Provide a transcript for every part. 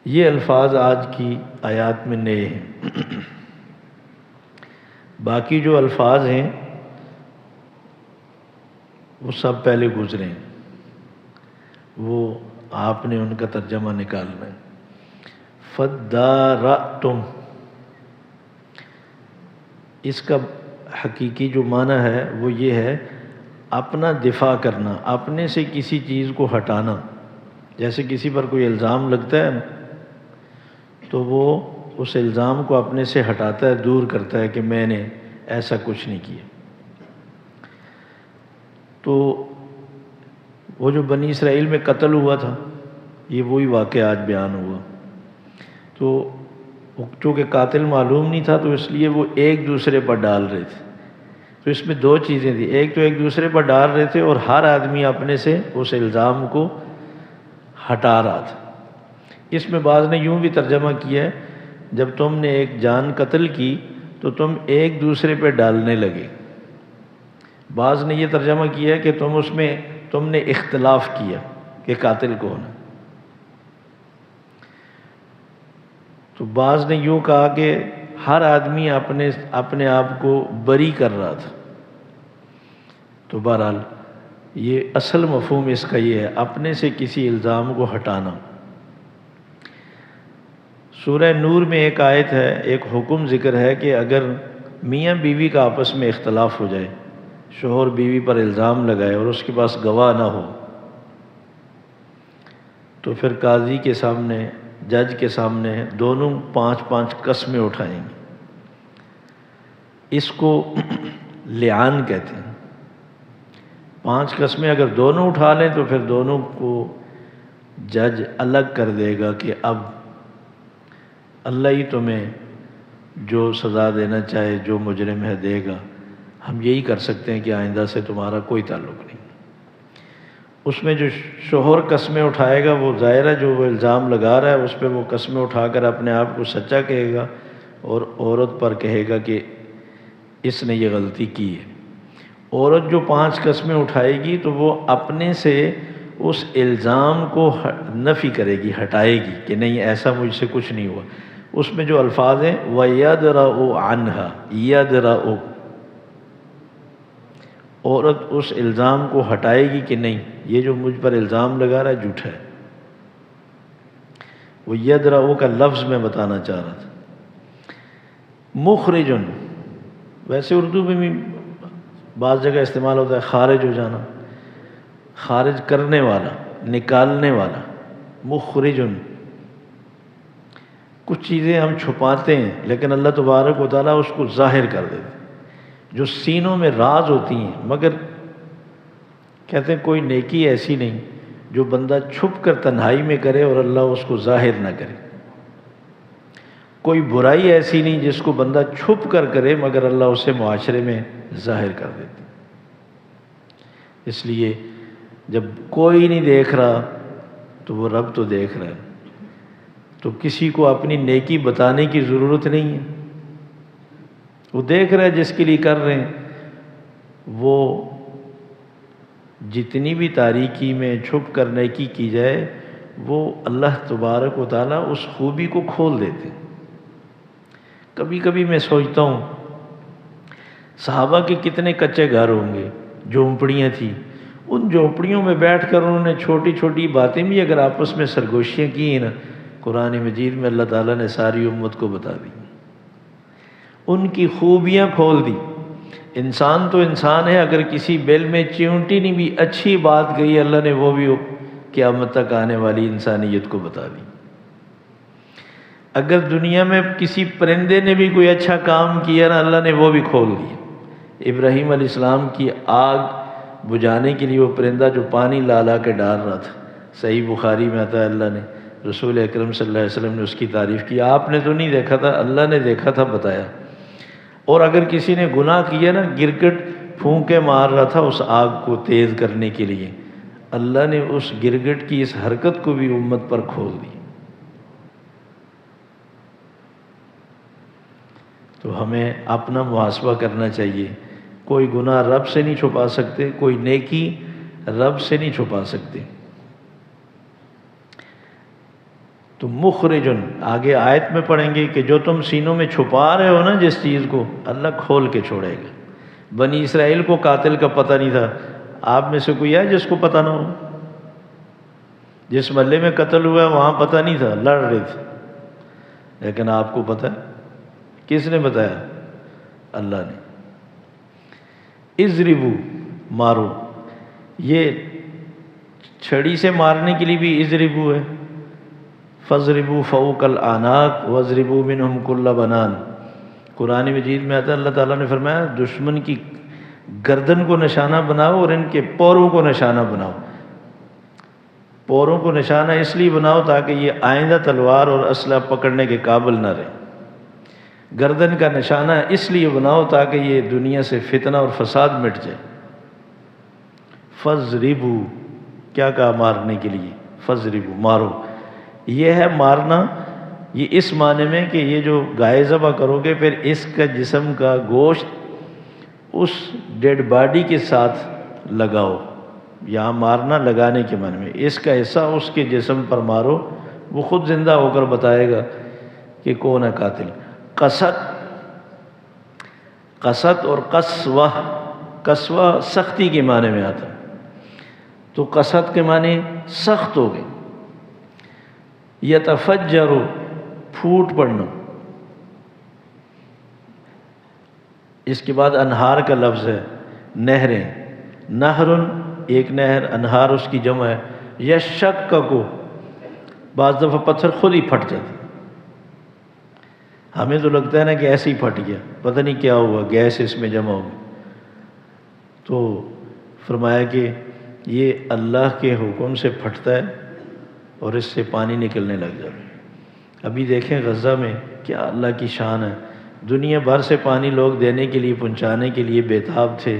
یہ الفاظ آج کی آیات میں نئے ہیں۔ باقی جو الفاظ ہیں وہ سب پہلے گزرے ہیں، وہ آپ نے ان کا ترجمہ نکالنا ہے۔ فَدَّارَأْتُمْ، اس کا حقیقی جو معنی ہے وہ یہ ہے اپنا دفاع کرنا، اپنے سے کسی چیز کو ہٹانا۔ جیسے کسی پر کوئی الزام لگتا ہے نا، تو وہ اس الزام کو اپنے سے ہٹاتا ہے، دور کرتا ہے کہ میں نے ایسا کچھ نہیں کیا۔ تو وہ جو بنی اسرائیل میں قتل ہوا تھا، یہ وہی واقعہ آج بیان ہوا۔ تو چونکہ قاتل معلوم نہیں تھا تو اس لیے وہ ایک دوسرے پر ڈال رہے تھے۔ تو اس میں دو چیزیں تھیں، ایک تو ایک دوسرے پر ڈال رہے تھے اور ہر آدمی اپنے سے اس الزام کو ہٹا رہا تھا۔ اس میں بعض نے یوں بھی ترجمہ کیا ہے، جب تم نے ایک جان قتل کی تو تم ایک دوسرے پہ ڈالنے لگے۔ بعض نے یہ ترجمہ کیا ہے کہ تم نے اختلاف کیا کہ قاتل کون ہے۔ تو بعض نے یوں کہا کہ ہر آدمی اپنے آپ کو بری کر رہا تھا۔ تو بہرحال یہ اصل مفہوم اس کا یہ ہے، اپنے سے کسی الزام کو ہٹانا۔ سورہ نور میں ایک آیت ہے، ایک حکم ذکر ہے کہ اگر میاں بیوی کا آپس میں اختلاف ہو جائے، شوہر بیوی پر الزام لگائے اور اس کے پاس گواہ نہ ہو، تو پھر قاضی کے سامنے، جج کے سامنے دونوں 5 قسمیں اٹھائیں گے۔ اس کو لعان کہتے ہیں۔ 5 قسمیں اگر دونوں اٹھا لیں تو پھر دونوں کو جج الگ کر دے گا کہ اب اللہ ہی تمہیں جو سزا دینا چاہے، جو مجرم ہے دے گا، ہم یہی کر سکتے ہیں کہ آئندہ سے تمہارا کوئی تعلق نہیں۔ اس میں جو شوہر قسمیں اٹھائے گا، وہ ظاہرہ جو وہ الزام لگا رہا ہے اس پہ وہ قسمیں اٹھا کر اپنے آپ کو سچا کہے گا، اور عورت پر کہے گا کہ اس نے یہ غلطی کی ہے۔ عورت جو 5 قسمیں اٹھائے گی تو وہ اپنے سے اس الزام کو نفی کرے گی، ہٹائے گی کہ نہیں ایسا مجھ سے کچھ نہیں ہوا۔ اس میں جو الفاظ ہیں وَيَدْرَأُ عَنْهَا، يَدْرَأُ، عورت اس الزام کو ہٹائے گی کہ نہیں یہ جو مجھ پر الزام لگا رہا ہے جھوٹا ہے۔ وہ یدرأ کا لفظ میں بتانا چاہ رہا تھا۔ مخرجن، ویسے اردو میں بھی بعض جگہ استعمال ہوتا ہے خارج ہو جانا، خارج کرنے والا، نکالنے والا۔ مخرجن، کچھ چیزیں ہم چھپاتے ہیں لیکن اللہ تبارک و تعالیٰ اس کو ظاہر کر دیتے ہیں، جو سینوں میں راز ہوتی ہیں۔ مگر کہتے ہیں کوئی نیکی ایسی نہیں جو بندہ چھپ کر تنہائی میں کرے اور اللہ اس کو ظاہر نہ کرے، کوئی برائی ایسی نہیں جس کو بندہ چھپ کر کرے مگر اللہ اسے معاشرے میں ظاہر کر دیتے۔ اس لیے جب کوئی نہیں دیکھ رہا تو وہ رب تو دیکھ رہا ہے، تو کسی کو اپنی نیکی بتانے کی ضرورت نہیں ہے، وہ دیکھ رہا ہے جس کے لیے کر رہے ہیں۔ وہ جتنی بھی تاریکی میں چھپ کر نیکی کی جائے، وہ اللہ تبارک و تعالیٰ اس خوبی کو کھول دیتے ہیں۔ کبھی کبھی میں سوچتا ہوں صحابہ کے کتنے کچے گھر ہوں گے، جھونپڑیاں تھیں، ان جھونپڑیوں میں بیٹھ کر انہوں نے چھوٹی چھوٹی باتیں بھی اگر آپس میں سرگوشیاں کی ہیں نا، قرآن مجید میں اللہ تعالیٰ نے ساری امت کو بتا دی، ان کی خوبیاں کھول دی۔ انسان تو انسان ہے، اگر کسی بل میں چیونٹی نہیں بھی اچھی بات گئی، اللہ نے وہ بھی قیامت تک آنے والی انسانیت کو بتا دی۔ اگر دنیا میں کسی پرندے نے بھی کوئی اچھا کام کیا نا، اللہ نے وہ بھی کھول دیا۔ ابراہیم علیہ السلام کی آگ بجھانے کے لیے وہ پرندہ جو پانی لا کے ڈال رہا تھا، صحیح بخاری میں آتا ہے، اللہ نے، رسول اکرم صلی اللہ علیہ وسلم نے اس کی تعریف کی۔ آپ نے تو نہیں دیکھا تھا، اللہ نے دیکھا تھا، بتایا۔ اور اگر کسی نے گناہ کیا نا، گرگٹ پھونکے مار رہا تھا اس آگ کو تیز کرنے کے لیے، اللہ نے اس گرگٹ کی اس حرکت کو بھی امت پر کھول دی۔ تو ہمیں اپنا محاسبہ کرنا چاہیے۔ کوئی گناہ رب سے نہیں چھپا سکتے، کوئی نیکی رب سے نہیں چھپا سکتے۔ تو مخرجن آگے آیت میں پڑھیں گے کہ جو تم سینوں میں چھپا رہے ہو نا جس چیز کو، اللہ کھول کے چھوڑے گا۔ بنی اسرائیل کو قاتل کا پتہ نہیں تھا، آپ میں سے کوئی ہے جس کو پتہ نہ ہو؟ جس محلے میں قتل ہوا ہے وہاں پتہ نہیں تھا، لڑ رہے تھے، لیکن آپ کو پتہ ہے۔ کس نے بتایا؟ اللہ نے۔ اضربو مارو، یہ چھڑی سے مارنے کے لیے بھی اضربو ہے، فضربو فوق الاعناق وضربو منہم کل بنان۔ قرآن مجید میں آتا ہے اللہ تعالیٰ نے فرمایا دشمن کی گردن کو نشانہ بناؤ اور ان کے پوروں کو نشانہ بناؤ۔ پوروں کو نشانہ اس لیے بناؤ تاکہ یہ آئندہ تلوار اور اسلحہ پکڑنے کے قابل نہ رہے۔ گردن کا نشانہ اس لیے بناؤ تاکہ یہ دنیا سے فتنہ اور فساد مٹ جائے۔ فضربو، کیا کہا مارنے کے لیے؟ فضربو، مارو۔ یہ ہے مارنا، یہ اس معنی میں کہ یہ جو گائے ذبح کرو گے پھر اس کا جسم کا گوشت اس ڈیڈ باڈی کے ساتھ لگاؤ۔ یہاں مارنا لگانے کے معنی میں، اس کا حصہ اس کے جسم پر مارو، وہ خود زندہ ہو کر بتائے گا کہ کون ہے قاتل۔ قصد اور قسوہ سختی کے معنی میں آتا ہے، تو قصد کے معنی سخت ہو گئی۔ یتفجر، پھوٹ پڑنا۔ اس کے بعد انہار کا لفظ ہے، نہریں۔ نہرن ایک نہر، انہار اس کی جمع ہے۔ یشقق، بعض دفعہ پتھر خود ہی پھٹ جاتا ہے، ہمیں تو لگتا ہے نا کہ ایسے ہی پھٹ گیا، پتہ نہیں کیا ہوا، گیس اس میں جمع ہو گئی۔ تو فرمایا کہ یہ اللہ کے حکم سے پھٹتا ہے اور اس سے پانی نکلنے لگ جاتا ہے۔ ابھی دیکھیں غزہ میں کیا اللہ کی شان ہے، دنیا بھر سے پانی لوگ دینے کے لیے پہنچانے کے لیے بےتاب تھے،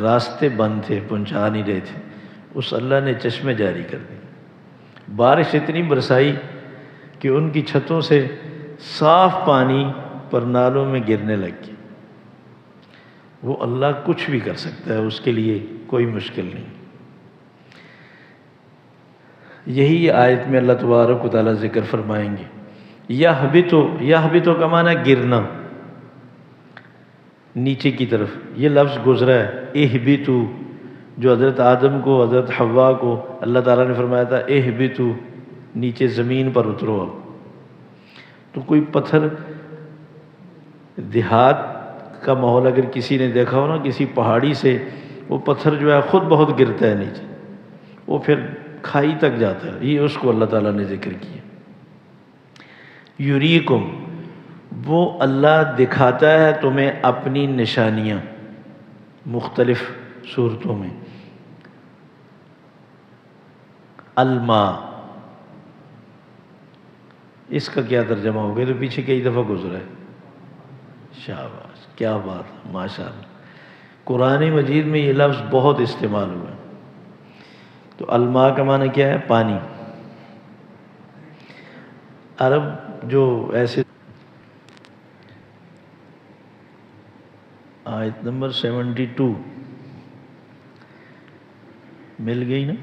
راستے بند تھے، پہنچا نہیں رہے تھے، اس اللہ نے چشمے جاری کر دی، بارش اتنی برسائی کہ ان کی چھتوں سے صاف پانی پر نالوں میں گرنے لگ گیا۔ وہ اللہ کچھ بھی کر سکتا ہے، اس کے لیے کوئی مشکل نہیں۔ یہی آیت میں اللہ تبارک و تعالیٰ ذکر فرمائیں گے۔ یہبتو کا معنی گرنا، نیچے کی طرف، یہ لفظ گزرا ہے۔ اہبتو، جو حضرت آدم کو، حضرت حوا کو اللہ تعالیٰ نے فرمایا تھا اہبتو، نیچے زمین پر اترو۔ اب تو کوئی پتھر، دیہات کا ماحول اگر کسی نے دیکھا ہو نا، کسی پہاڑی سے وہ پتھر جو ہے خود بہت گرتا ہے نیچے، وہ پھر کھائی تک جاتا ہے، یہ اس کو اللہ تعالیٰ نے ذکر کیا۔ یریکم، وہ اللہ دکھاتا ہے تمہیں اپنی نشانیاں مختلف صورتوں میں۔ الماء، اس کا کیا ترجمہ ہو گیا؟ تو پیچھے کئی دفعہ گزرا ہے۔ شاباش، کیا بات ہے، ماشاءاللہ۔ قرآن مجید میں یہ لفظ بہت استعمال ہوا ہے۔ تو الماء کا معنی کیا ہے؟ پانی۔ عرب جو ایسے، آیت نمبر 72 مل گئی نا؟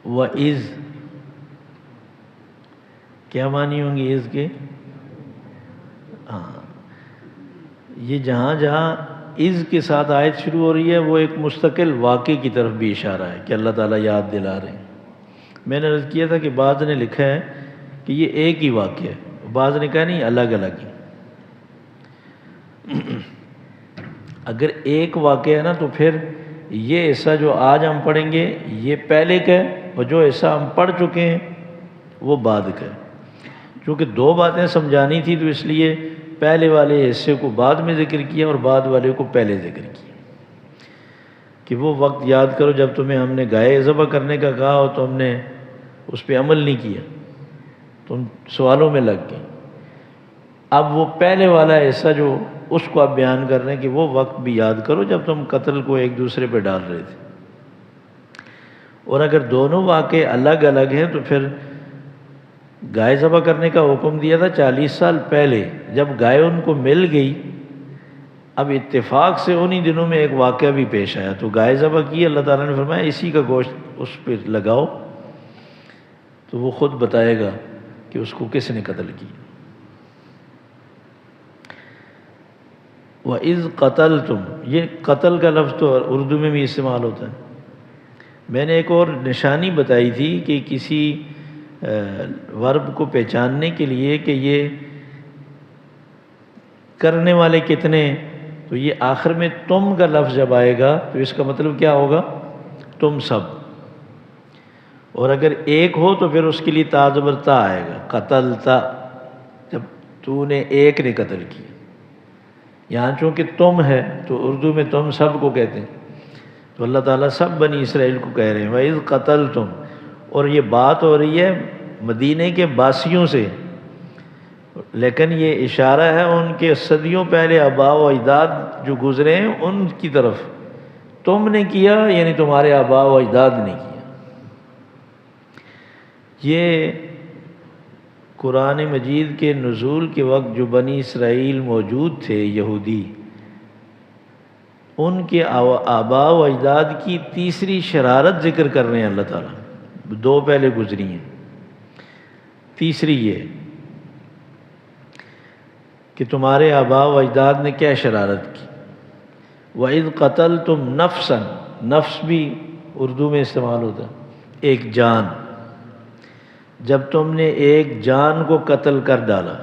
وَإِذْ، کیا معنی ہوں گے اِذ کے؟ ہاں، یہ جہاں جہاں اِذ کے ساتھ آیت شروع ہو رہی ہے وہ ایک مستقل واقعے کی طرف بھی اشارہ ہے کہ اللہ تعالیٰ یاد دلا رہے ہیں۔ میں نے عرض کیا تھا کہ بعض نے لکھا ہے کہ یہ ایک ہی واقعہ ہے، بعض نے کہا نہیں الگ الگ ہی۔ اگر ایک واقعہ ہے نا تو پھر یہ حصہ جو آج ہم پڑھیں گے یہ پہلے کا ہے، اور جو حصہ ہم پڑھ چکے ہیں وہ بعد کا ہے۔ چونکہ دو باتیں سمجھانی تھی تو اس لیے پہلے والے حصے کو بعد میں ذکر کیا اور بعد والے کو پہلے ذکر کیا، کہ وہ وقت یاد کرو جب تمہیں ہم نے گائے ذبح کرنے کا کہا اور تم نے اس پہ عمل نہیں کیا، تم سوالوں میں لگ گئے۔ اب وہ پہلے والا حصہ جو اس کو آپ بیان کر رہے ہیں کہ وہ وقت بھی یاد کرو جب تم قتل کو ایک دوسرے پہ ڈال رہے تھے۔ اور اگر دونوں واقعے الگ الگ ہیں تو پھر گائے ذبح کرنے کا حکم دیا تھا 40 سال پہلے، جب گائے ان کو مل گئی اب اتفاق سے انہی دنوں میں ایک واقعہ بھی پیش آیا، تو گائے ذبح کی، اللہ تعالیٰ نے فرمایا اسی کا گوشت اس پہ لگاؤ، تو وہ خود بتائے گا کہ اس کو کس نے قتل کیا۔ وَإِذْ قَتَلْتُمْ، یہ قتل کا لفظ تو اردو میں بھی استعمال ہوتا ہے۔ میں نے ایک اور نشانی بتائی تھی کہ کسی ورب کو پہچاننے کے لیے کہ یہ کرنے والے کتنے، تو یہ آخر میں تم کا لفظ جب آئے گا تو اس کا مطلب کیا ہوگا؟ تم سب، اور اگر ایک ہو تو پھر اس کے لیے تا زبر تا آئے گا، قتلتا، جب تو نے ایک نے قتل کیا۔ یہاں چونکہ تم ہے تو اردو میں تم سب کو کہتے ہیں، تو اللہ تعالیٰ سب بنی اسرائیل کو کہہ رہے ہیں وَإِذْ قَتَلْتُمْ، اور یہ بات ہو رہی ہے مدینے کے باسیوں سے، لیکن یہ اشارہ ہے ان کے صدیوں پہلے آباء و اجداد جو گزرے ہیں ان کی طرف۔ تم نے کیا یعنی تمہارے آباء و اجداد نے کیا۔ یہ قرآن مجید کے نزول کے وقت جو بنی اسرائیل موجود تھے یہودی، ان کے آباء و اجداد کی تیسری شرارت ذکر کر رہے ہیں اللہ تعالیٰ، دو پہلے گزری ہیں، تیسری یہ کہ تمہارے آباء و اجداد نے کیا شرارت کی۔ وَإِذْ قَتَلْتُمْ نَفْسًا، نفس بھی اردو میں استعمال ہوتا ہے، ایک جان، جب تم نے ایک جان کو قتل کر ڈالا،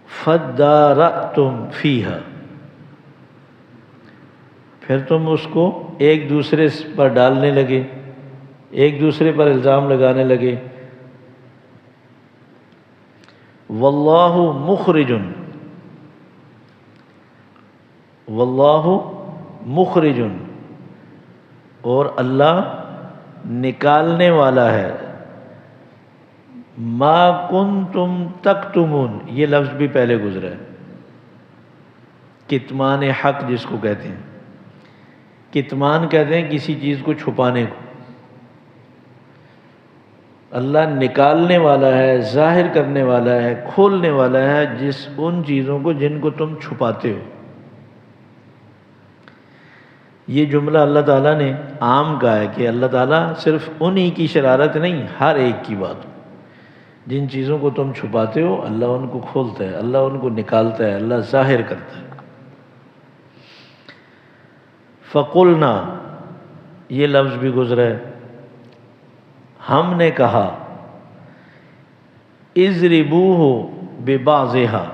فَادَّارَأْتُمْ فِيهَا، پھر تم اس کو ایک دوسرے پر ڈالنے لگے، ایک دوسرے پر الزام لگانے لگے۔ واللہ مخرج، واللہ مخرج، اور اللہ نکالنے والا ہے، ما کنتم تکتمون، یہ لفظ بھی پہلے گزرا ہے، کتمان حق جس کو کہتے ہیں، کتمان کہتے ہیں کسی چیز کو چھپانے کو۔ اللہ نکالنے والا ہے، ظاہر کرنے والا ہے، کھولنے والا ہے ان چیزوں کو جن کو تم چھپاتے ہو۔ یہ جملہ اللہ تعالیٰ نے عام کہا ہے کہ اللہ تعالیٰ صرف انہی کی شرارت نہیں، ہر ایک کی بات، جن چیزوں کو تم چھپاتے ہو اللہ ان کو کھولتا ہے، اللہ ان کو نکالتا ہے، اللہ ظاہر کرتا ہے۔ فَقُلْنَا، یہ لفظ بھی گزرا ہے، ہم نے کہا، اضربوہ ببعضھا،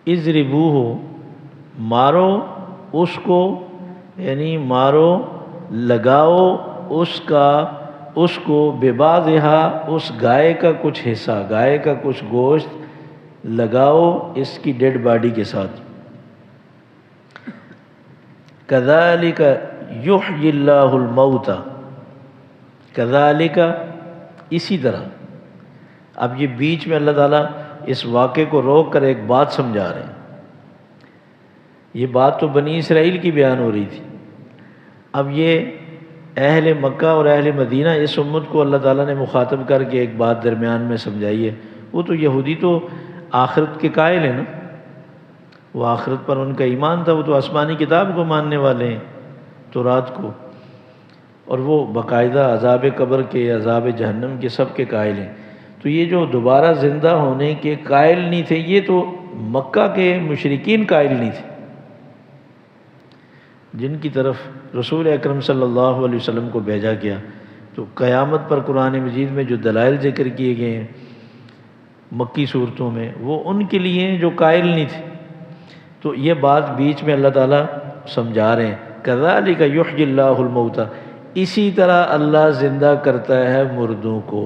اضربوہ، مارو اس کو، یعنی مارو، لگاؤ اس کو ببعضھا، اس گائے کا کچھ حصہ، گائے کا کچھ گوشت لگاؤ اس کی ڈیڈ باڈی کے ساتھ۔ کذالک یحیی اللہ الموتى، کذالک، اسی طرح۔ اب یہ بیچ میں اللہ تعالیٰ اس واقعے کو روک کر ایک بات سمجھا رہے ہیں۔ یہ بات تو بنی اسرائیل کی بیان ہو رہی تھی، اب یہ اہل مکہ اور اہل مدینہ اس امت کو اللہ تعالیٰ نے مخاطب کر کے ایک بات درمیان میں سمجھائی ہے۔ وہ تو یہودی تو آخرت کے قائل ہیں نا، وہ آخرت پر ان کا ایمان تھا، وہ تو آسمانی کتاب کو ماننے والے ہیں، تورات کو، اور وہ باقاعدہ عذاب قبر کے، عذاب جہنم کے سب کے قائل ہیں۔ تو یہ جو دوبارہ زندہ ہونے کے قائل نہیں تھے، یہ تو مکہ کے مشرکین قائل نہیں تھے، جن کی طرف رسول اکرم صلی اللہ علیہ وسلم کو بھیجا گیا۔ تو قیامت پر قرآن مجید میں جو دلائل ذکر کیے گئے ہیں مکی صورتوں میں، وہ ان کے لیے ہیں جو قائل نہیں تھے۔ تو یہ بات بیچ میں اللہ تعالیٰ سمجھا رہے ہیں، کذالک یحیی اللہ الموتى، اسی طرح اللہ زندہ کرتا ہے مردوں کو۔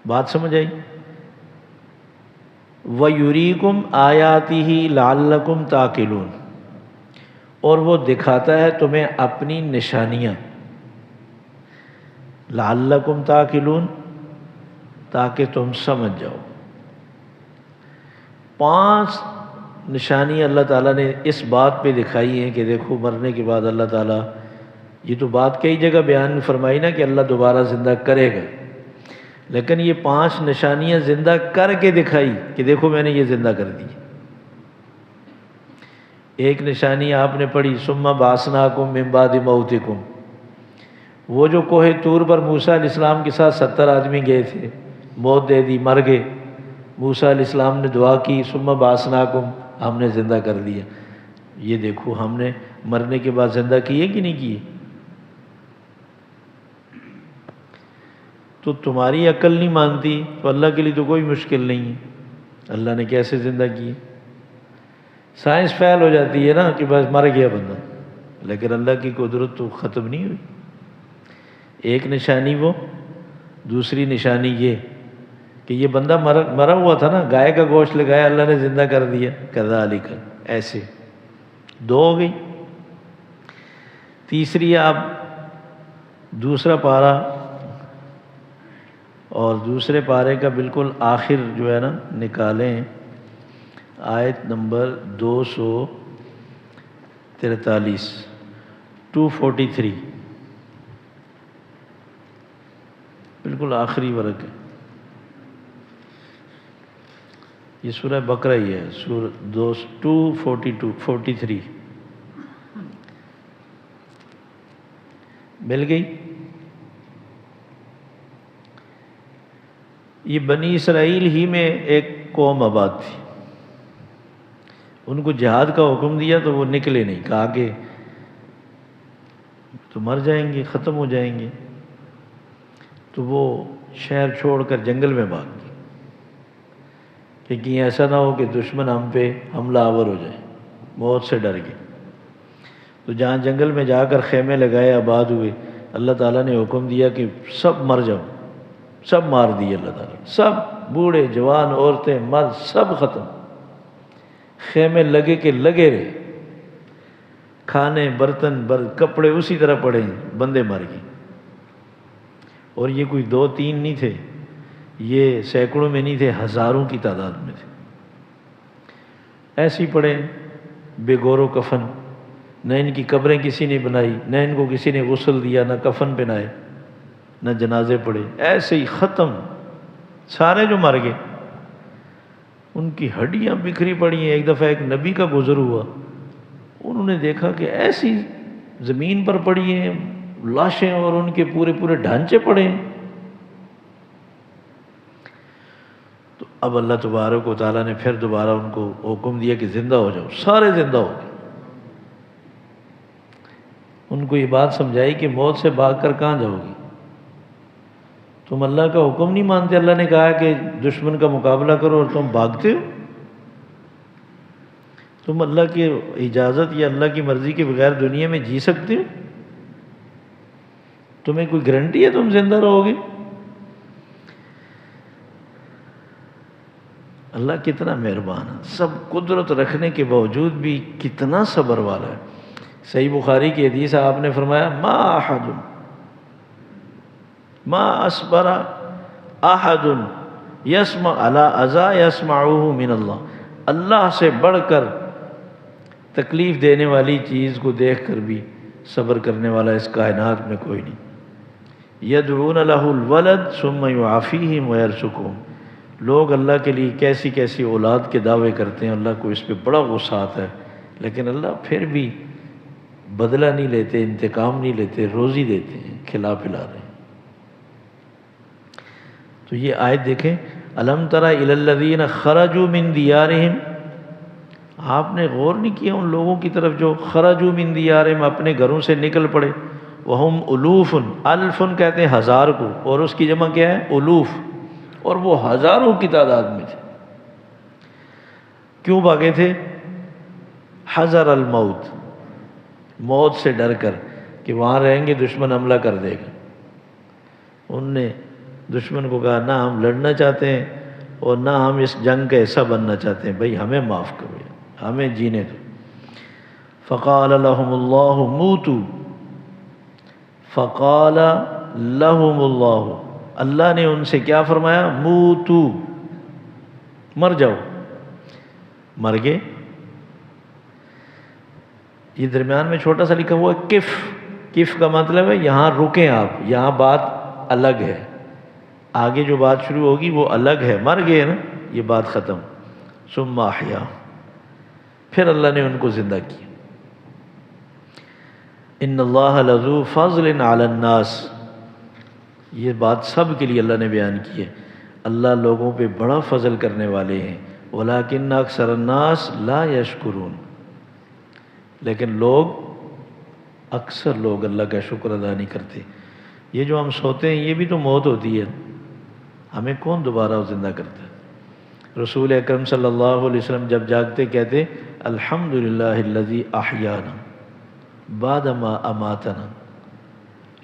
بات سمجھ آئی؟ وَيُرِيكُمْ آيَاتِهِ لَعَلَّكُمْ تَعْقِلُونَ، اور وہ دکھاتا ہے تمہیں اپنی نشانیاں، لَعَلَّكُمْ تَعْقِلُونَ، تاکہ تم سمجھ جاؤ۔ 5 نشانیاں اللہ تعالیٰ نے اس بات پہ دکھائی ہیں کہ دیکھو مرنے کے بعد اللہ تعالیٰ، یہ تو بات کئی جگہ بیان فرمائی نا کہ اللہ دوبارہ زندہ کرے گا، لیکن یہ 5 نشانیاں زندہ کر کے دکھائی کہ دیکھو میں نے یہ زندہ کر دی۔ ایک نشانی آپ نے پڑھی ثم بعثناکم من بعد موتکم، وہ جو کوہ طور پر موسیٰ علیہ السلام کے ساتھ 70 آدمی گئے تھے، موت دے دی، مر گئے، موسیٰ علیہ السلام نے دعا کی ثم بعثناکم، ہم نے زندہ کر دیا۔ یہ دیکھو ہم نے مرنے کے بعد زندہ کیے کہ نہیں کیے؟ تو تمہاری عقل نہیں مانتی تو اللہ کے لیے تو کوئی مشکل نہیں ہے، اللہ نے کیسے زندہ کیے؟ سائنس فیل ہو جاتی ہے نا کہ بس مر گیا بندہ، لیکن اللہ کی قدرت تو ختم نہیں ہوئی۔ ایک نشانی وہ، دوسری نشانی یہ کہ یہ بندہ مرا ہوا تھا نا، گائے کا گوشت لگایا اللہ نے زندہ کر دیا، کذالک، ایسے 2 ہو گئی۔ تیسری آپ دوسرا پارہ اور دوسرے پارے کا بالکل آخر جو ہے نا نکالیں، آیت نمبر 243 243 بالکل آخری ورق ہے، یہ سورہ بقرہ ہی ہے، سورہ 243 مل گئی۔ یہ بنی اسرائیل ہی میں ایک قوم آباد تھی، ان کو جہاد کا حکم دیا تو وہ نکلے نہیں، کہا کہ تو مر جائیں گے، ختم ہو جائیں گے، تو وہ شہر چھوڑ کر جنگل میں بھاگ گئے کہ کہیں ایسا نہ ہو کہ دشمن ہم پہ حملہ آور ہو جائے، موت سے ڈر گئے۔ تو جہاں جنگل میں جا کر خیمے لگائے، آباد ہوئے، اللہ تعالیٰ نے حکم دیا کہ سب مر جاؤ، سب مار دیے اللہ تعالیٰ، سب بوڑھے جوان عورتیں مرد سب ختم، خیمے لگے کہ لگے رہے، کھانے برتن کپڑے اسی طرح پڑے ہیں، بندے مر گئے۔ اور یہ کوئی 2-3 نہیں تھے، یہ سینکڑوں میں نہیں تھے، ہزاروں کی تعداد میں تھے، ایسے ہی پڑے بے گور و کفن، نہ ان کی قبریں کسی نے بنائی، نہ ان کو کسی نے غسل دیا، نہ کفن پہنائے، نہ جنازے پڑے، ایسے ہی ختم، سارے جو مر گئے ان کی ہڈیاں بکھری پڑی ہیں۔ ایک دفعہ ایک نبی کا گزر ہوا، انہوں نے دیکھا کہ ایسی زمین پر پڑی ہیں لاشیں اور ان کے پورے ڈھانچے پڑے ہیں۔ تو اب اللہ تبارک و تعالیٰ نے پھر دوبارہ ان کو حکم دیا کہ زندہ ہو جاؤ، سارے زندہ ہو گئے۔ ان کو یہ بات سمجھائی کہ موت سے بھاگ کر کہاں جاؤ گی، تم اللہ کا حکم نہیں مانتے، اللہ نے کہا کہ دشمن کا مقابلہ کرو اور تم بھاگتے ہو، تم اللہ کی اجازت یا اللہ کی مرضی کے بغیر دنیا میں جی سکتے ہو؟ تمہیں کوئی گارنٹی ہے تم زندہ رہو گے؟ اللہ کتنا مہربان ہے، سب قدرت رکھنے کے باوجود بھی کتنا صبر والا ہے۔ صحیح بخاری کی حدیث ہے، آپ نے فرمایا ما اصبر احد یسمع علی اذى یسمعه من اللہ، اللہ سے بڑھ کر تکلیف دینے والی چیز کو دیکھ کر بھی صبر کرنے والا اس کائنات میں کوئی نہیں۔ یدعون له الولد ثم يعافيهم ويرزقهم، لوگ اللہ کے لیے کیسی کیسی اولاد کے دعوے کرتے ہیں، اللہ کو اس پہ بڑا غصہ آتا ہے، لیکن اللہ پھر بھی بدلہ نہیں لیتے، انتقام نہیں لیتے، روزی دیتے ہیں، کھلا پلا رہے ہیں۔ تو یہ آیت دیکھیں، الم تر الی الذین خرجوا من دیارہم، آپ نے غور نہیں کیا ان لوگوں کی طرف جو خرجوا من دیارہم، اپنے گھروں سے نکل پڑے، وہم الوف، الف کہتے ہیں ہزار کو، اور اس کی جمع کیا ہے الوف، اور وہ ہزاروں کی تعداد میں تھے۔ کیوں بھاگے تھے؟ حذر الموت، موت سے ڈر کر کہ وہاں رہیں گے دشمن حملہ کر دے گا۔ ان نے دشمن کو کہا نہ ہم لڑنا چاہتے ہیں اور نہ ہم اس جنگ کا حصہ بننا چاہتے ہیں، بھائی ہمیں معاف کرو، ہمیں جینے دو۔ فقال لهم اللہ موتوا، فقال لهم اللہ، اللہ نے ان سے کیا فرمایا؟ موتو، مر جاؤ، مر گئے۔ یہ درمیان میں چھوٹا سا لکھا ہوا کف، کف کا مطلب ہے یہاں رکیں آپ، یہاں بات الگ ہے، آگے جو بات شروع ہوگی وہ الگ ہے، مر گئے نا، یہ بات ختم. ثم احیا، پھر اللہ نے ان کو زندہ کیا. ان اللہ لذو فضل علی الناس، یہ بات سب کے لیے اللہ نے بیان کی ہے. اللہ لوگوں پہ بڑا فضل کرنے والے ہیں. ولیکن اکثر الناس لا یشکرون، لیکن اکثر لوگ اللہ کا شکر ادا نہیں کرتے. یہ جو ہم سوتے ہیں یہ بھی تو موت ہوتی ہے، ہمیں کون دوبارہ زندہ کرتا ہے؟ رسول اکرم صلی اللہ علیہ وسلم جب جاگتے کہتے الحمدللہ الذی احیانا بعد ما اماتنا،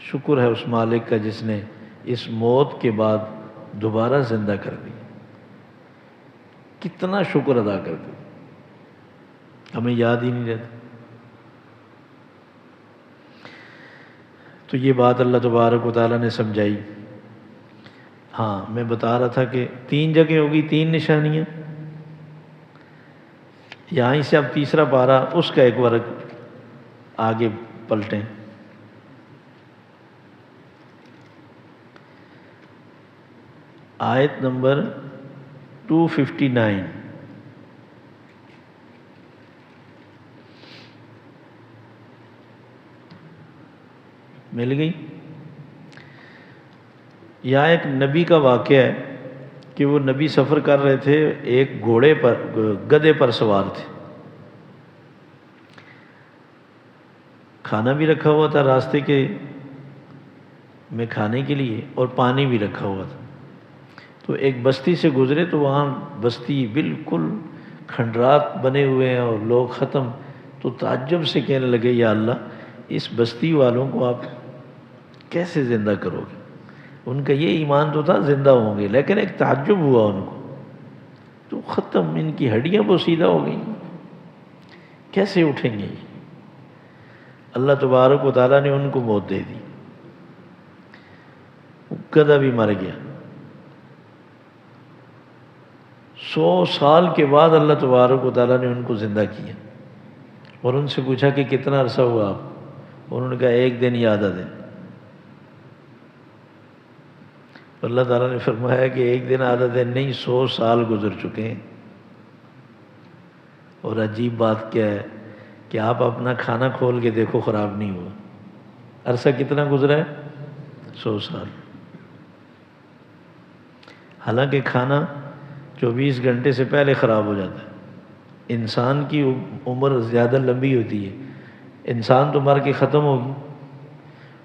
شکر ہے اس مالک کا جس نے اس موت کے بعد دوبارہ زندہ کر دی. کتنا شکر ادا کرتے، ہمیں یاد ہی نہیں رہتا. تو یہ بات اللہ تبارک و تعالیٰ نے سمجھائی. ہاں میں بتا رہا تھا کہ 3 جگہ ہوگی 3 نشانیاں. یہاں سے اب تیسرا پارہ اس کا ایک ورق آگے پلٹیں. آیت نمبر 259. مل گئی؟ یہاں ایک نبی کا واقعہ ہے کہ وہ نبی سفر کر رہے تھے، ایک گھوڑے پر گدھے پر سوار تھے. کھانا بھی رکھا ہوا تھا راستے کے میں کھانے کے لیے، اور پانی بھی رکھا ہوا تھا. تو ایک بستی سے گزرے تو وہاں بستی بالکل کھنڈرات بنے ہوئے ہیں اور لوگ ختم. تو تعجب سے کہنے لگے یا اللہ اس بستی والوں کو آپ کیسے زندہ کرو گے؟ ان کا یہ ایمان تو تھا زندہ ہوں گے، لیکن ایک تعجب ہوا ان کو، تو ختم، ان کی ہڈیاں بوسیدہ ہو گئیں، کیسے اٹھیں گے؟ اللہ تبارک و تعالیٰ نے ان کو موت دے دی. گدھا بھی مر گیا. 100 سال کے بعد اللہ تبارک و تعالیٰ نے ان کو زندہ کیا اور ان سے پوچھا کہ کتنا عرصہ ہوا آپ؟ انہوں نے کہا 1 دن یا آدھا دن. اللہ تعالیٰ نے فرمایا کہ 1 دن آدھا دن نہیں، 100 سال گزر چکے ہیں. اور عجیب بات کیا ہے کہ آپ اپنا کھانا کھول کے دیکھو خراب نہیں ہوا. عرصہ کتنا گزرا ہے؟ 100 سال. حالانکہ کھانا 24 گھنٹے سے پہلے خراب ہو جاتا ہے. انسان کی عمر زیادہ لمبی ہوتی ہے، انسان تو مر کے ختم ہوگی،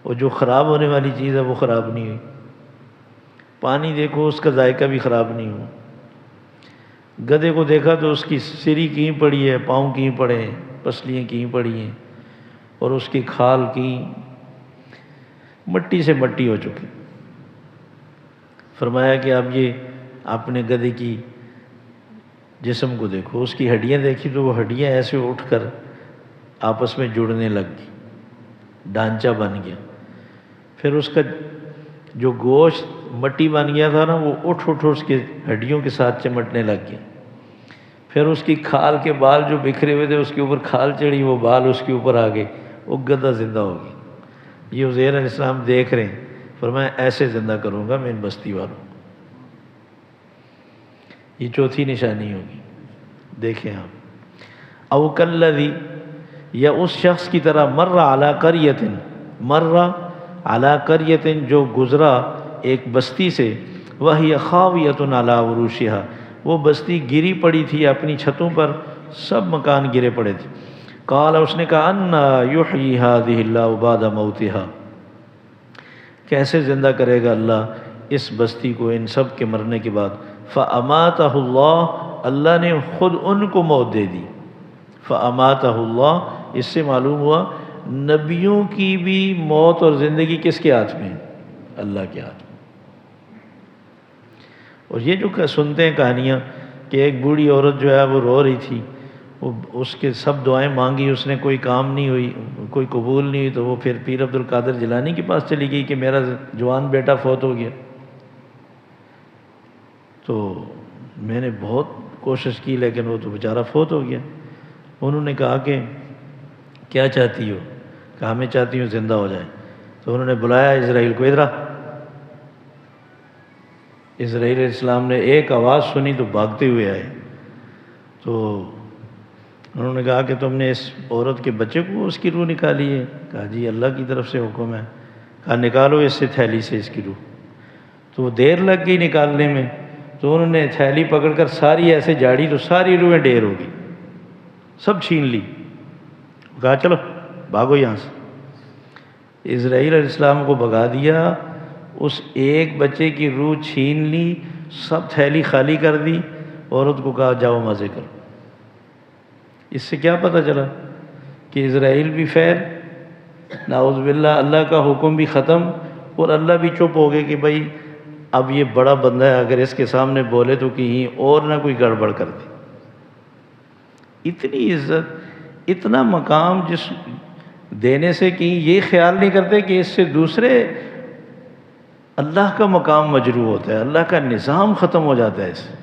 اور جو خراب ہونے والی چیز ہے وہ خراب نہیں ہوئی. پانی دیکھو اس کا ذائقہ بھی خراب نہیں ہوا. گدھے کو دیکھا تو اس کی سری کہیں پڑی ہے، پاؤں کہیں پڑے ہیں، پسلیاں کہیں پڑی ہیں، اور اس کی کھال کہیں مٹی سے مٹی ہو چکی. فرمایا کہ اب یہ اپنے گدھے کی جسم کو دیکھو، اس کی ہڈیاں دیکھی تو وہ ہڈیاں ایسے اٹھ کر آپس میں جڑنے لگ گئی، ڈھانچہ بن گیا. پھر اس کا جو گوشت مٹی بن گیا تھا نا، وہ اٹھ اس کے ہڈیوں کے ساتھ چمٹنے لگ گیا. پھر اس کی کھال کے بال جو بکھرے ہوئے تھے اس کے اوپر کھال چڑھی، وہ بال اس کے اوپر آ گئے، وہ گدھا زندہ ہو گیا. یہ عزیر علیہ السلام دیکھ رہے ہیں. فرمایا ایسے زندہ کروں گا میں ان بستی والوں. یہ چوتھی نشانی ہوگی. دیکھیں آپ، او کالذی، یا اس شخص کی طرح مر علی قریۃ، مر علی قریۃ جو گزرا ایک بستی سے، وہی خاویۃ علی عروشہا، وہ بستی گری پڑی تھی اپنی چھتوں پر، سب مکان گرے پڑے تھے. قال، اس نے کہا انا یحیی ہذہ اللہ بعد موتہا، کیسے زندہ کرے گا اللہ اس بستی کو ان سب کے مرنے کے بعد. فاماتہ اللہ، اللہ نے خود ان کو موت دے دی. فاماتہ اللہ، اس سے معلوم ہوا نبیوں کی بھی موت اور زندگی کس کے ہاتھ میں؟ اللہ کے ہاتھ میں. اور یہ جو سنتے ہیں کہانیاں کہ ایک بوڑھی عورت جو ہے وہ رو رہی تھی، وہ اس کے سب دعائیں مانگی، اس نے کوئی کام نہیں ہوئی، کوئی قبول نہیں ہوئی، تو وہ پھر پیر عبد القادر جیلانی کے پاس چلی گئی کہ میرا جوان بیٹا فوت ہو گیا. تو میں نے بہت کوشش کی لیکن وہ تو بیچارہ فوت ہو گیا. انہوں نے کہا کہ کیا چاہتی ہو؟ کہا میں چاہتی ہوں زندہ ہو جائے. تو انہوں نے بلایا اسرائیل کو، ادھر آ. اسرائیل علیہ السلام نے ایک آواز سنی تو بھاگتے ہوئے آئے، تو انہوں نے کہا کہ تم نے اس عورت کے بچے کو اس کی روح نکالی ہے؟ کہا جی اللہ کی طرف سے حکم ہے۔ کہا نکالو اس سے تھیلی سے اس کی روح۔ تو وہ دیر لگ گئی نکالنے میں، تو انہوں نے تھیلی پکڑ کر ساری ایسے جھاڑی تو ساری روحیں ڈھیر ہو گئی، سب چھین لی۔ کہا چلو بھاگو یہاں سے۔ اسرائیل علیہ السلام کو بھگا دیا، اس ایک بچے کی روح چھین لی، سب تھیلی خالی کر دی، عورت کو کہا جاؤ مزے کرو۔ اس سے کیا پتہ چلا کہ اسرائیل بھی فیل، نعوذ باللہ اللہ کا حکم بھی ختم، اور اللہ بھی چپ ہو گئے کہ بھائی اب یہ بڑا بندہ ہے، اگر اس کے سامنے بولے تو کہیں اور نہ کوئی گڑبڑ کر دے۔ اتنی عزت، اتنا مقام جس دینے سے کہ یہ خیال نہیں کرتے کہ اس سے دوسرے اللہ کا مقام مجروح ہوتا ہے، اللہ کا نظام ختم ہو جاتا ہے اس سے۔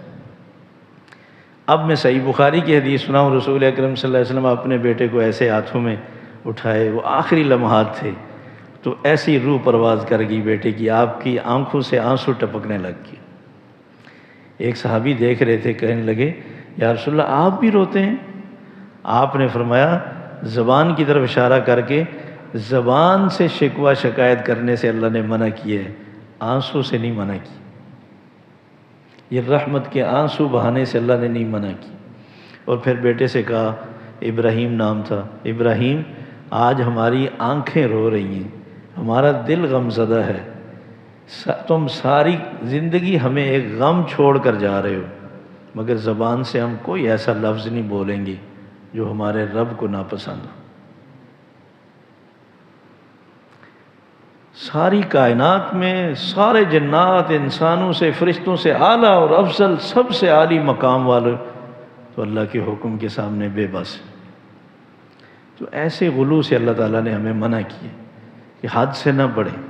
اب میں صحیح بخاری کی حدیث سناؤں، رسول اکرم صلی اللہ علیہ وسلم اپنے بیٹے کو ایسے ہاتھوں میں اٹھائے، وہ آخری لمحات تھے، تو ایسی روح پرواز کر گئی بیٹے کی، آپ کی آنکھوں سے آنسو ٹپکنے لگ گئے۔ ایک صحابی دیکھ رہے تھے، کہنے لگے یا رسول اللہ آپ بھی روتے ہیں؟ آپ نے فرمایا زبان کی طرف اشارہ کر کے، زبان سے شکوہ شکایت کرنے سے اللہ نے منع کیا ہے، آنسو سے نہیں منع کی۔ یہ رحمت کے آنسو بہانے سے اللہ نے نہیں منع کی۔ اور پھر بیٹے سے کہا، ابراہیم نام تھا، ابراہیم آج ہماری آنکھیں رو رہی ہیں، ہمارا دل غم زدہ ہے، تم ساری زندگی ہمیں ایک غم چھوڑ کر جا رہے ہو، مگر زبان سے ہم کوئی ایسا لفظ نہیں بولیں گے جو ہمارے رب کو ناپسند ہو۔ ساری کائنات میں سارے جنات، انسانوں سے، فرشتوں سے اعلیٰ اور افضل، سب سے عالی مقام والے تو اللہ کے حکم کے سامنے بے بس۔ تو ایسے غلو سے اللہ تعالیٰ نے ہمیں منع کیا کہ حد سے نہ بڑھیں۔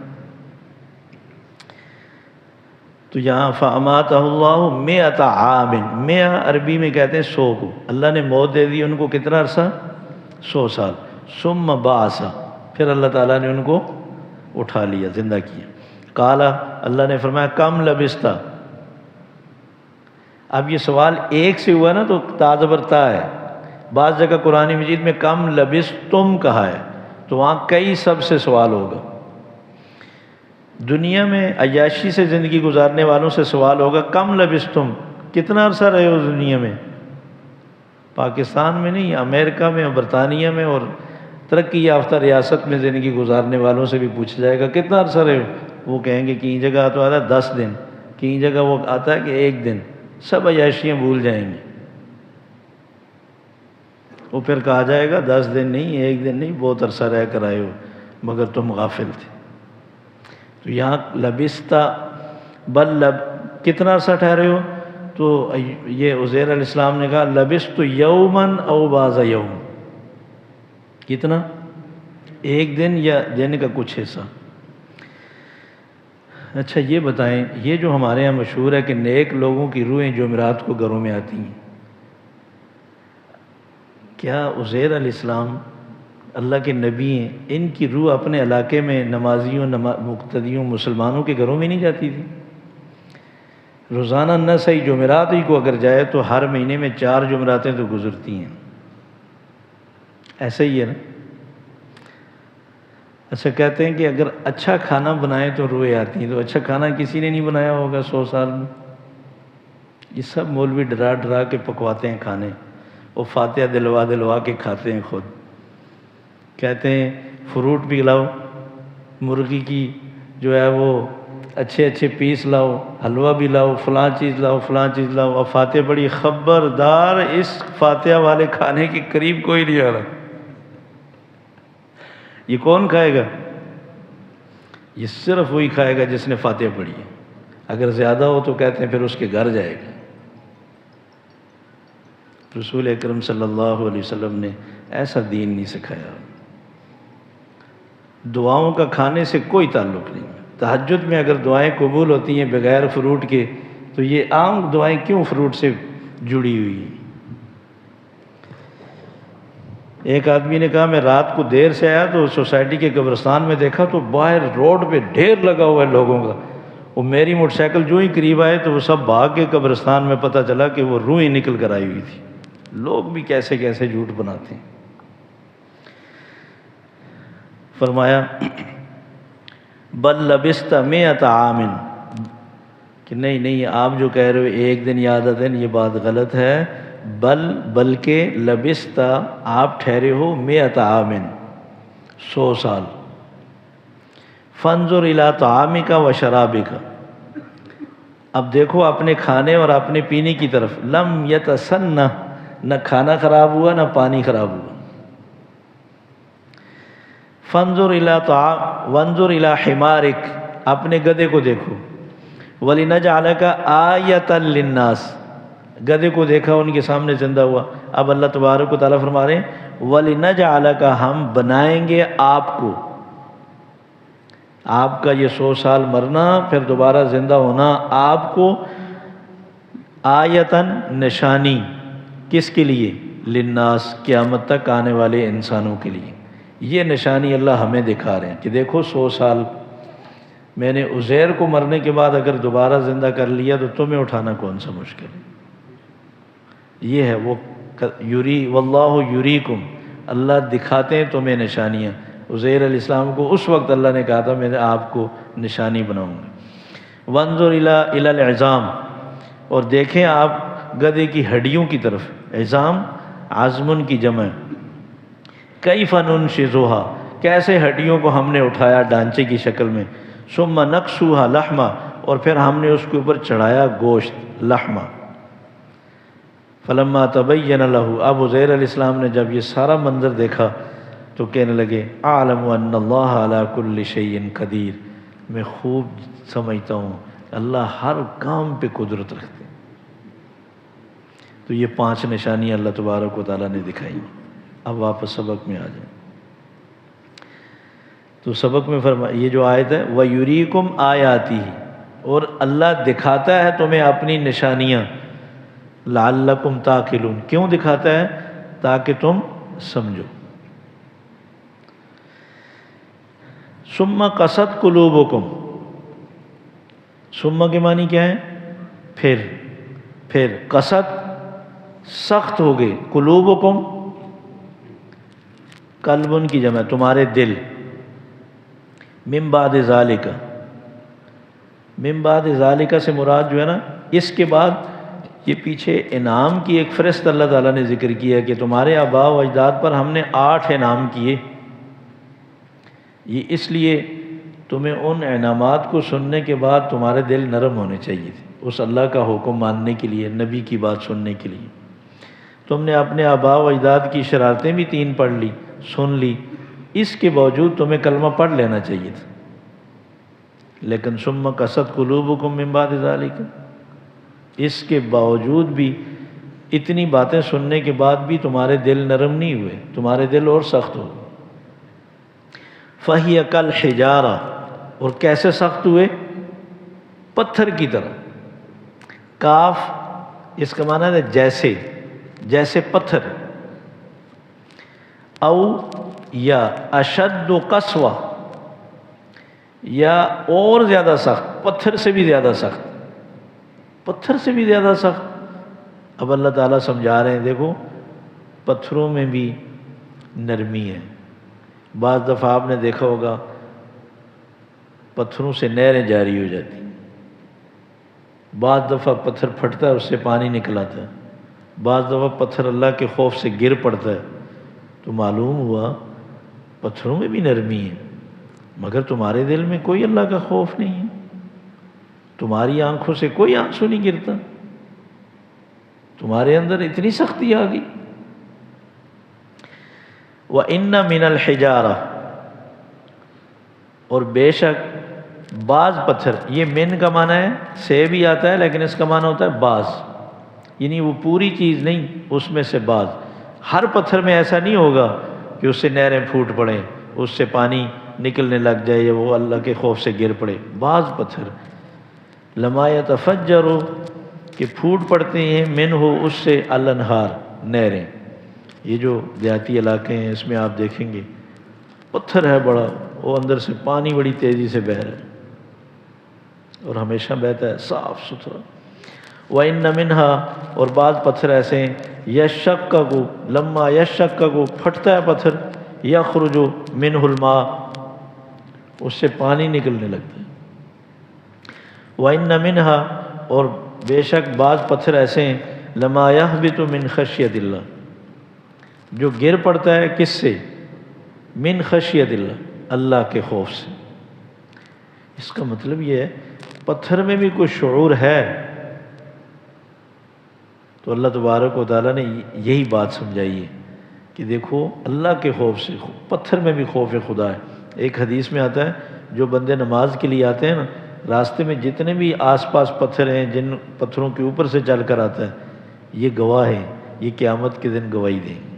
تو یہاں فَأَمَاتَهُ اللَّهُ مِئَةَ عَامٍ، مئہ عربی میں کہتے ہیں 100 کو، اللہ نے موت دے دی ان کو کتنا عرصہ؟ 100 سال۔ ثُمَّ بَعَثَ، پھر اللہ تعالیٰ نے ان کو اٹھا لیا، زندہ کیا۔ قَالَ، اللہ نے فرمایا کم لبثت۔ اب یہ سوال ایک سے ہوا نا تو تا زبر تا ہے، بعض جگہ قرآن مجید میں کم لبثتم کہا ہے، تو وہاں کئی سب سے سوال ہوگا۔ دنیا میں عیاشی سے زندگی گزارنے والوں سے سوال ہوگا کم لبثتم، کتنا عرصہ رہے ہو دنیا میں؟ پاکستان میں نہیں، امریکہ میں اور برطانیہ میں اور ترقی یافتہ ریاست میں زندگی گزارنے والوں سے بھی پوچھا جائے گا کتنا عرصہ رہے ہو؟ وہ کہیں گے کئی جگہ تو آتا ہے 10 دن، کئی جگہ وہ آتا ہے کہ 1 دن، سب عیاشیاں بھول جائیں گے۔ وہ پھر کہا جائے گا 10 دن نہیں، 1 دن نہیں، بہت عرصہ رہ کر آئے ہو، مگر تم غافل تھے۔ تو یہاں لبثتا بل کتنا عرصہ ٹھہرے ہو؟ تو یہ عزیر علیہ السلام نے کہا لبثت یوماً او بعض یوم، کتنا؟ 1 دن یا دن کا کچھ حصہ۔ اچھا یہ بتائیں، یہ جو ہمارے یہاں مشہور ہے کہ نیک لوگوں کی روحیں جمعرات کو گھروں میں آتی ہیں، کیا عزیر علیہ السلام اللہ کے نبی ہیں، ان کی روح اپنے علاقے میں نمازیوں، مقتدیوں، مسلمانوں کے گھروں میں نہیں جاتی تھی؟ روزانہ نہ صحیح جمعرات ہی کو اگر جائے تو ہر مہینے میں 4 جمعراتیں تو گزرتی ہیں، ایسا ہی ہے نا؟ اچھا کہتے ہیں کہ اگر اچھا کھانا بنائیں تو روحیں آتی ہیں، تو اچھا کھانا کسی نے نہیں بنایا ہوگا 100 سال میں، یہ سب مولوی ڈرا ڈرا کے پکواتے ہیں کھانے، وہ فاتحہ دلوا دلوا کے کھاتے ہیں خود، کہتے ہیں فروٹ بھی لاؤ، مرغی کی جو ہے وہ اچھے اچھے پیس لاؤ، حلوہ بھی لاؤ، فلاں چیز لاؤ، فلاں چیز لاؤ، اور فاتحہ بڑی خبردار اس فاتحہ والے کھانے کے قریب کوئی نہیں آ رہا۔ یہ کون کھائے گا؟ یہ صرف وہی کھائے گا جس نے فاتحہ پڑھی ہے، اگر زیادہ ہو تو کہتے ہیں پھر اس کے گھر جائے گا۔ رسول اکرم صلی اللہ علیہ وسلم نے ایسا دین نہیں سکھایا۔ دعاؤں کا کھانے سے کوئی تعلق نہیں۔ تہجد میں اگر دعائیں قبول ہوتی ہیں بغیر فروٹ کے، تو یہ عام دعائیں کیوں فروٹ سے جڑی ہوئی ہیں؟ ایک آدمی نے کہا میں رات کو دیر سے آیا تو سوسائٹی کے قبرستان میں دیکھا تو باہر روڈ پہ ڈھیر لگا ہوا ہے لوگوں کا، وہ میری موٹر سائیکل جو ہی قریب آئے تو وہ سب بھاگ کے قبرستان میں پتہ چلا کہ وہ روح ہی نکل کر آئی ہوئی تھی۔ لوگ بھی کیسے کیسے جھوٹ بناتے ہیں۔ فرمایا بل لبست مئۃ عام، کہ نہیں آپ جو کہہ رہے ہو ایک دن یا آدھا دن، یہ بات غلط ہے۔ بلکہ لبست، آپ ٹھہرے ہو مئۃ عام، 100 سال۔ فانظر الی طعامک و شرابک، اب دیکھو اپنے کھانے اور اپنے پینے کی طرف۔ لم یتسنہ، نہ کھانا خراب ہوا نہ پانی خراب ہوا۔ فانظر الی وانظر الی حمارک، اپنے گدھے کو دیکھو۔ وَلِنَجْعَلَكَ آیَةً لِلنَّاسِ، گدھے کو دیکھا ان کے سامنے زندہ ہوا۔ اب اللہ تبارک و تعالیٰ فرما رہے ہیں وَلِنَجْعَلَكَ، ہم بنائیں گے آپ کو، آپ کا یہ 100 سال مرنا پھر دوبارہ زندہ ہونا، آپ کو آیتاً، نشانی، کس کے لیے؟ للناس، قیامت تک آنے والے انسانوں کے لیے۔ یہ نشانی اللہ ہمیں دکھا رہے ہیں کہ دیکھو 100 سال میں نے عزیر کو مرنے کے بعد اگر دوبارہ زندہ کر لیا تو تمہیں اٹھانا کون سا مشکل ہے۔ یہ ہے وہ واللہ یریکم، اللہ دکھاتے ہیں تمہیں نشانیاں۔ عزیر علیہ السلام کو اس وقت اللہ نے کہا تھا میں نے آپ کو نشانی بناؤں گا۔ وانظر الی العظام، اور دیکھیں آپ گدھے کی ہڈیوں کی طرف۔ عظام عظم کی جمع، کیف ننشزھا، کیسے ہڈیوں کو ہم نے اٹھایا ڈانچے کی شکل میں۔ ثم نکسوھا لحما، اور پھر ہم نے اس کے اوپر چڑھایا گوشت، لحما۔ فلما تبین لہ، اب عزیر علیہ السلام نے جب یہ سارا منظر دیکھا تو کہنے لگے اعلم ان اللہ علی کل شیء قدیر، میں خوب سمجھتا ہوں اللہ ہر کام پہ قدرت رکھتے ہیں۔ تو یہ 5 نشانیاں اللہ تبارک و تعالیٰ نے دکھائی۔ اب واپس سبق میں آ جائیں۔ تو سبق میں فرمایا یہ جو آیت ہے وَيُرِيكُمْ آیَاتِهِ، اور اللہ دکھاتا ہے تمہیں اپنی نشانیاں، لعلکم تعقلون، کیوں دکھاتا ہے؟ تاکہ تم سمجھو۔ ثم قست قلوبکم، ثم کے معنی کیا ہے؟ پھر قست سخت ہو گئے، قلوبکم قلبن کی جمع، تمہارے دل۔ من بعد ذالک، من بعد ذالک سے مراد جو ہے نا اس کے بعد، یہ پیچھے انعام کی ایک فہرست اللہ تعالیٰ نے ذکر کیا کہ تمہارے آباء و اجداد پر ہم نے 8 انعام کیے۔ یہ اس لیے تمہیں ان انعامات کو سننے کے بعد تمہارے دل نرم ہونے چاہیے تھے اس اللہ کا حکم ماننے کے لیے، نبی کی بات سننے کے لیے۔ تم نے اپنے آباء و اجداد کی شرارتیں بھی 3 پڑھ لی، سن لی، اس کے باوجود تمہیں کلمہ پڑھ لینا چاہیے تھا، لیکن ثم قست قلوبکم من بعد ذالک، اس کے باوجود بھی اتنی باتیں سننے کے بعد بھی تمہارے دل نرم نہیں ہوئے، تمہارے دل اور سخت ہو گئے۔ فَهِيَ كَالْحِجَارَةِ، اور کیسے سخت ہوئے؟ پتھر کی طرح۔ کاف اس کا معنی ہے جیسے پتھر، او یا اشد قسوہ، یا اور زیادہ سخت، پتھر سے بھی زیادہ سخت، پتھر سے بھی زیادہ سخت۔ اب اللہ تعالیٰ سمجھا رہے ہیں دیکھو پتھروں میں بھی نرمی ہے۔ بعض دفعہ آپ نے دیکھا ہوگا پتھروں سے نہریں جاری ہو جاتی ہیں، بعض دفعہ پتھر پھٹتا ہے اس سے پانی نکل آتا ہے، بعض دفعہ پتھر اللہ کے خوف سے گر پڑتا ہے، تو معلوم ہوا پتھروں میں بھی نرمی ہے، مگر تمہارے دل میں کوئی اللہ کا خوف نہیں ہے، تمہاری آنکھوں سے کوئی آنسو نہیں گرتا، تمہارے اندر اتنی سختی آ گئی۔ وَإِنَّ مِنَ الْحِجَارَةِ، اور بے شک بعض پتھر، یہ من کا معنی ہے سے بھی آتا ہے لیکن اس کا معنی ہوتا ہے بعض، یعنی وہ پوری چیز نہیں، اس میں سے بعض۔ ہر پتھر میں ایسا نہیں ہوگا کہ اس سے نہریں پھوٹ پڑیں، اس سے پانی نکلنے لگ جائے یا وہ اللہ کے خوف سے گر پڑے۔ بعض پتھر لما یتفجر، کہ پھوٹ پڑتے ہیں، من ہو اس سے، الانہار، نہریں۔ یہ جو دیہاتی علاقے ہیں اس میں آپ دیکھیں گے پتھر ہے بڑا، وہ اندر سے پانی بڑی تیزی سے بہہ رہا ہے، اور ہمیشہ بہتا ہے صاف ستھرا۔ وَإِنَّ مِنْهَا، اور بعض پتھر ایسے ہیں یشقق، لما یشقق، پھٹتا ہے پتھر، یخرج منہ الماء، اس سے پانی نکلنے لگتا ہے۔ وَإِنَّ مِنْهَا، اور بے شک بعض پتھر ایسے ہیں لما یہبط من خشیت اللہ، جو گر پڑتا ہے کس سے؟ من خشیت اللہ، اللہ کے خوف سے۔ اس کا مطلب یہ ہے پتھر میں بھی کوئی شعور ہے، تو اللہ تبارک و تعالیٰ نے یہی بات سمجھائی ہے کہ دیکھو اللہ کے خوف سے پتھر میں بھی خوف خدا ہے۔ ایک حدیث میں آتا ہے جو بندے نماز کے لیے آتے ہیں نا، راستے میں جتنے بھی آس پاس پتھر ہیں، جن پتھروں کے اوپر سے چل کر آتا ہے، یہ گواہ ہیں، یہ قیامت کے دن گواہی دیں گے۔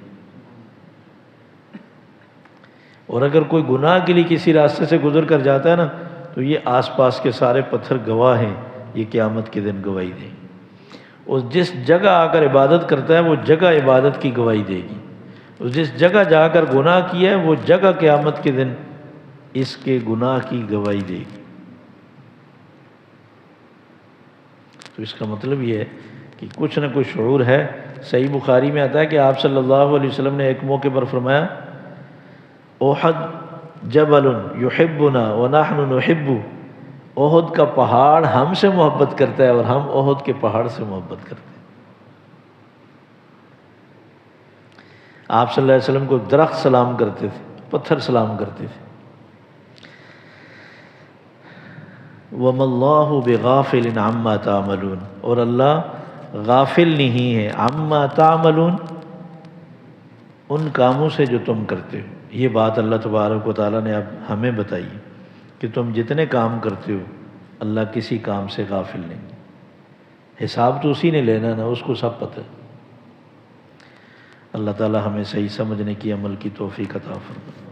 اور اگر کوئی گناہ کے لیے کسی راستے سے گزر کر جاتا ہے نا، تو یہ آس پاس کے سارے پتھر گواہ ہیں، یہ قیامت کے دن گواہی دیں گے۔ اور جس جگہ آ کر عبادت کرتا ہے وہ جگہ عبادت کی گواہی دے گی، اور جس جگہ جا کر گناہ کیا ہے وہ جگہ قیامت کے دن اس کے گناہ کی گواہی دے گی۔ تو اس کا مطلب یہ ہے کہ کچھ نہ کچھ شعور ہے۔ صحیح بخاری میں آتا ہے کہ آپ صلی اللہ علیہ وسلم نے ایک موقع پر فرمایا احد جبل یحبنا ونحن نحب، احد کا پہاڑ ہم سے محبت کرتا ہے اور ہم احد کے پہاڑ سے محبت کرتے ہیں۔ آپ صلی اللہ علیہ وسلم کو درخت سلام کرتے تھے، پتھر سلام کرتے تھے۔ وَمَا اللَّهُ بِغَافِلٍ عَمَّا تَعْمَلُونَ، اور اللہ غافل نہیں ہے عَمَّا تَعْمَلُونَ، ان کاموں سے جو تم کرتے ہو۔ یہ بات اللہ تبارک و تعالیٰ نے اب ہمیں بتائی کہ تم جتنے کام کرتے ہو اللہ کسی کام سے غافل نہیں، حساب تو اسی نے لینا نا، اس کو سب پتہ ہے۔ اللہ تعالیٰ ہمیں صحیح سمجھنے کی عمل کی توفیق عطا فرمائے۔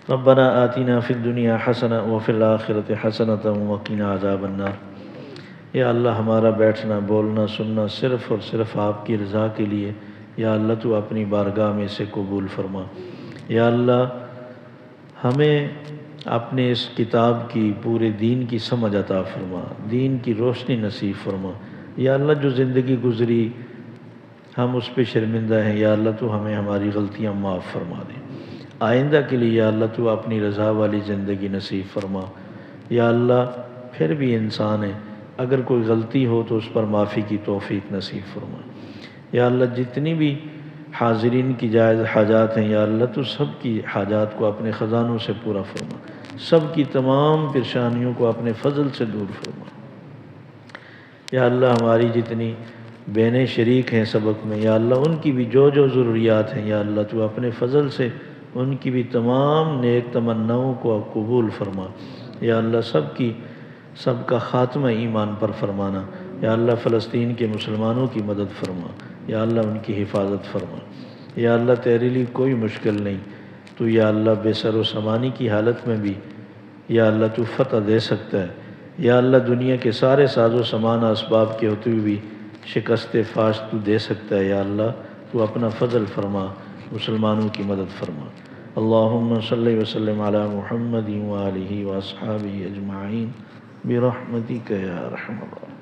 ربنا آتنا فی الدنیا حسنہ وفی الآخرۃ حسنۃ وقنا عذاب النار۔ یا اللہ ہمارا بیٹھنا بولنا سننا صرف اور صرف آپ کی رضا کے لیے، یا اللہ تو اپنی بارگاہ میں سے قبول فرما۔ یا اللہ ہمیں اپنے اس کتاب کی پورے دین کی سمجھ عطا فرما، دین کی روشنی نصیب فرما۔ یا اللہ جو زندگی گزری ہم اس پہ شرمندہ ہیں، یا اللہ تو ہمیں ہماری غلطیاں معاف فرما دے۔ آئندہ کے لیے یا اللہ تو اپنی رضا والی زندگی نصیب فرما۔ یا اللہ پھر بھی انسان ہے، اگر کوئی غلطی ہو تو اس پر معافی کی توفیق نصیب فرما۔ یا اللہ جتنی بھی حاضرین کی جائز حاجات ہیں، یا اللہ تو سب کی حاجات کو اپنے خزانوں سے پورا فرما، سب کی تمام پریشانیوں کو اپنے فضل سے دور فرما۔ یا اللہ ہماری جتنی بہنیں شریک ہیں سبق میں، یا اللہ ان کی بھی جو جو ضروریات ہیں، یا اللہ تو اپنے فضل سے ان کی بھی تمام نیک تمناؤں کو قبول فرما۔ یا اللہ سب کا خاتمہ ایمان پر فرمانا۔ یا اللہ فلسطین کے مسلمانوں کی مدد فرما، یا اللہ ان کی حفاظت فرما۔ یا اللہ تیرے لیے کوئی مشکل نہیں، تو یا اللہ بے سر و سامانی کی حالت میں بھی یا اللہ تو فتح دے سکتا ہے۔ یا اللہ دنیا کے سارے ساز و سامان اسباب کے ہوتے ہوئے بھی شکست فاش تو دے سکتا ہے۔ یا اللہ تو اپنا فضل فرما، مسلمانوں کی مدد فرما۔ اللہم صلی وسلم علی محمد وآلہ واصحابہ اجمعین برحمتک یا ارحم الراحمین۔